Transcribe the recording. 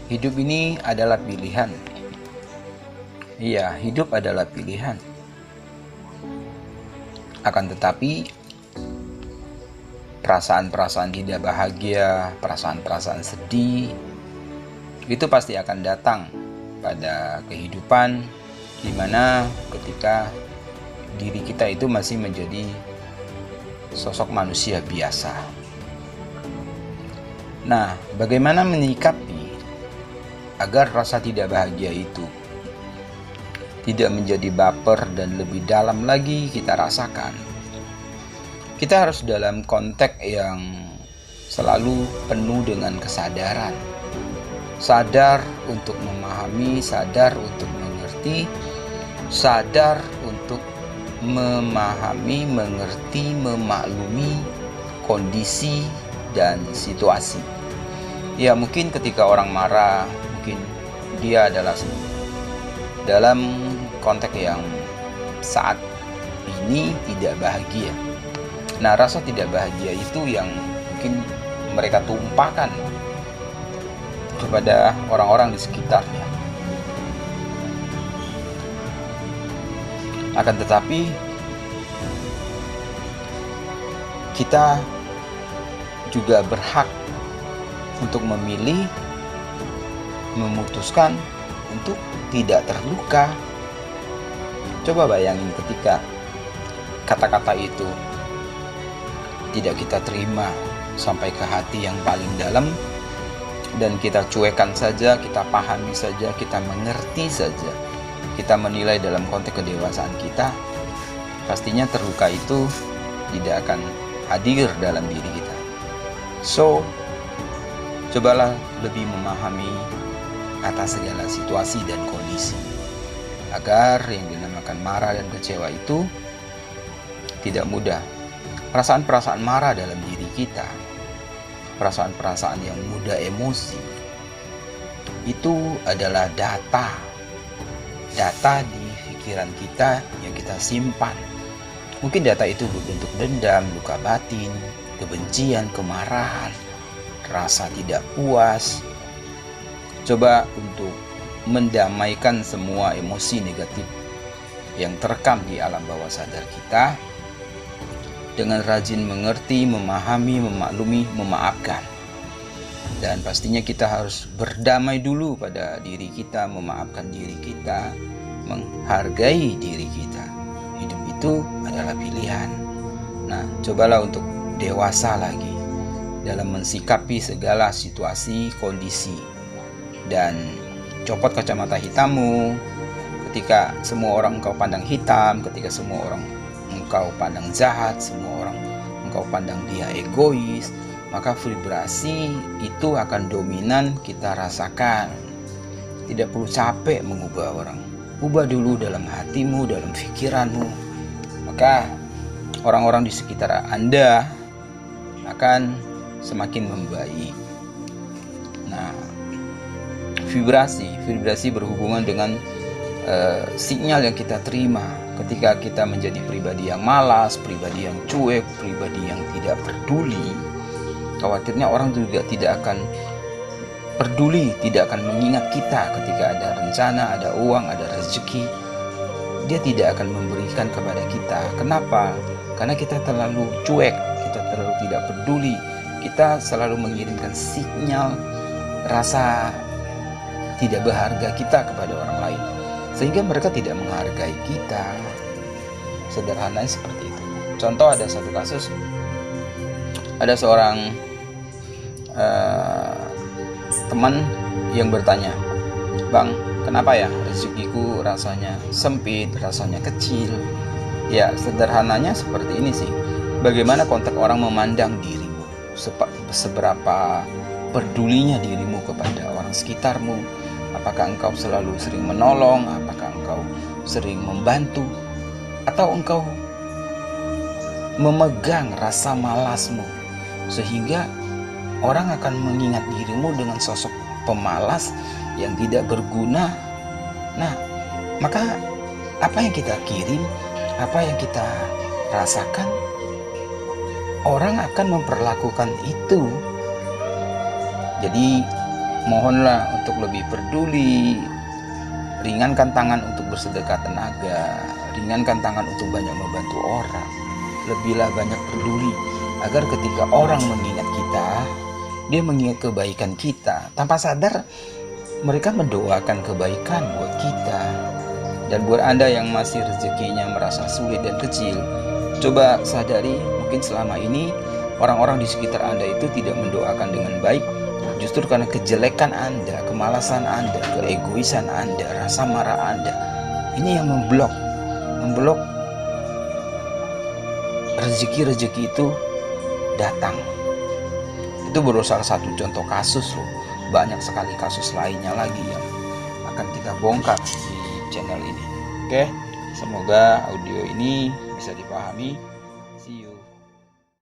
Hidup ini adalah pilihan. Iya, hidup adalah pilihan. Akan tetapi, perasaan-perasaan tidak bahagia, perasaan-perasaan sedih, itu pasti akan datang pada kehidupan di mana ketika diri kita itu masih menjadi sosok manusia biasa. Nah, bagaimana menyikapi agar rasa tidak bahagia itu tidak menjadi baper dan lebih dalam lagi kita rasakan? Kita harus dalam konteks yang selalu penuh dengan kesadaran. Sadar untuk memahami, sadar untuk mengerti, sadar untuk memahami, mengerti, memaklumi kondisi dan situasi. Ya, mungkin ketika orang marah, mungkin dia adalah dalam konteks yang saat ini tidak bahagia. Nah, rasa tidak bahagia itu yang mungkin mereka tumpahkan kepada orang-orang di sekitarnya. Akan tetapi, kita juga berhak untuk memilih, memutuskan untuk tidak terluka. Coba bayangin ketika kata-kata itu tidak kita terima sampai ke hati yang paling dalam, dan kita cuekan saja, kita pahami saja, kita mengerti saja, kita menilai dalam konteks kedewasaan kita, pastinya terluka itu tidak akan hadir dalam diri kita. So, cobalah lebih memahami atas segala situasi dan kondisi, agar yang dinamakan marah dan kecewa itu tidak mudah. Perasaan-perasaan marah dalam diri kita, perasaan-perasaan yang mudah emosi, itu adalah data di pikiran kita yang kita simpan. Mungkin data itu berbentuk dendam, luka batin, kebencian, kemarahan, rasa tidak puas. Coba untuk mendamaikan semua emosi negatif yang terekam di alam bawah sadar kita dengan rajin mengerti, memahami, memaklumi, memaafkan. Dan pastinya kita harus berdamai dulu pada diri kita, memaafkan diri kita, menghargai diri kita. Hidup itu adalah pilihan. Nah, cobalah untuk dewasa lagi dalam mensikapi segala situasi, kondisi, dan copot kacamata hitammu ketika semua orang engkau pandang hitam, ketika semua orang engkau pandang jahat, semua orang engkau pandang dia egois, maka vibrasi itu akan dominan kita rasakan. Tidak perlu capek mengubah orang, ubah dulu dalam hatimu, dalam pikiranmu, maka orang-orang di sekitar Anda akan semakin membaik. Nah, vibrasi berhubungan dengan sinyal yang kita terima ketika kita menjadi pribadi yang malas, pribadi yang cuek, pribadi yang tidak peduli. Khawatirnya orang juga tidak akan peduli, tidak akan mengingat kita ketika ada rencana, ada uang, ada rezeki. Dia tidak akan memberikan kepada kita. Kenapa? Karena kita terlalu cuek, kita terlalu tidak peduli. Kita selalu mengirimkan sinyal rasa tidak berharga kita kepada orang lain, sehingga mereka tidak menghargai kita. Sederhananya seperti itu. Contoh, ada satu kasus, ada seorang teman yang bertanya, "Bang, kenapa ya rezekiku rasanya sempit, rasanya kecil?" Ya, sederhananya seperti ini sih. Bagaimana konteks orang memandang dirimu, seberapa pedulinya dirimu kepada orang sekitarmu. Apakah engkau selalu sering menolong? Apakah engkau sering membantu? Atau engkau memegang rasa malasmu sehingga orang akan mengingat dirimu dengan sosok pemalas yang tidak berguna? Nah, maka apa yang kita kirim, apa yang kita rasakan, orang akan memperlakukan itu. Jadi Mohonlah untuk lebih peduli, ringankan tangan untuk bersedekah tenaga, ringankan tangan untuk banyak membantu orang. Lebihlah banyak peduli, agar ketika orang mengingat kita, dia mengingat kebaikan kita. Tanpa sadar, mereka mendoakan kebaikan buat kita. Dan buat Anda yang masih rezekinya merasa sulit dan kecil, coba sadari, mungkin selama ini orang-orang di sekitar Anda itu tidak mendoakan dengan baik. Justru karena kejelekan Anda, kemalasan Anda, keegoisan Anda, rasa marah Anda, ini yang memblok rezeki-rezeki itu datang. Itu baru salah satu contoh kasus loh. Banyak sekali kasus lainnya lagi yang akan kita bongkar di channel ini. Oke, semoga audio ini bisa dipahami.